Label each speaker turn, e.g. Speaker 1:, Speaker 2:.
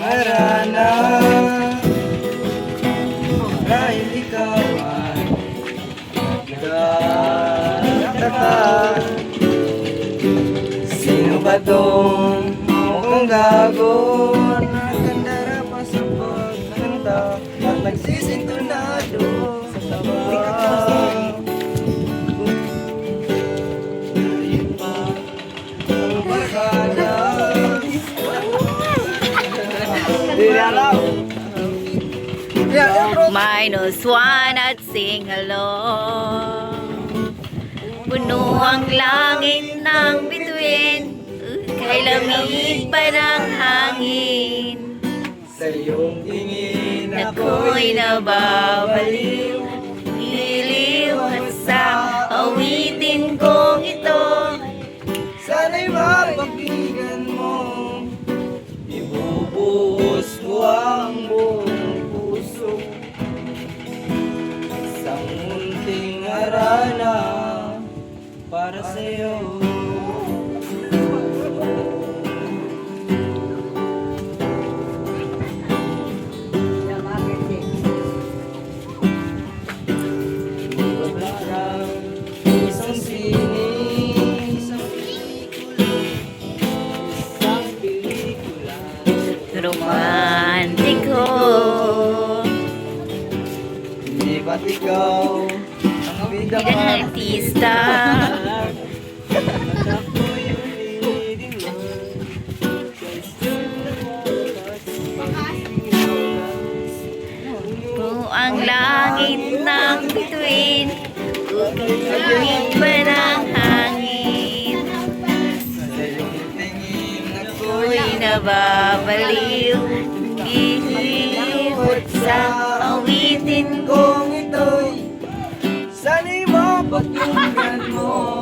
Speaker 1: Marana dahil ikaw ay nagkatapat. Sino ba tong mukhang gago nakandara pa sa pagkanta at nagsisintunado sa tawa? Ang barkada
Speaker 2: -1 at sing along. Puno ang langit ng bituin, kay lamig pa ng hangin.
Speaker 1: sa iyong tingin
Speaker 2: Ako'y nababaliw, iliw at sa awitin kong ito.
Speaker 1: sana'y mapakinggan mo. Ibubuhos ko ang buong puso, isang munting arana para sa'yo. Isang sining, isang pelikula,
Speaker 2: Romantiko.
Speaker 1: hindi ba't ikaw ang bidang
Speaker 2: Bilang artista.
Speaker 1: ako'y ulitin mo.
Speaker 2: Kung ang langit ng bituin, lamig pa ng hangin.
Speaker 1: Sa iyong tingin
Speaker 2: Ako'y nababaliw, gilibot sa awitin ko.
Speaker 1: kong ito'y sana'y mapakinggan mo.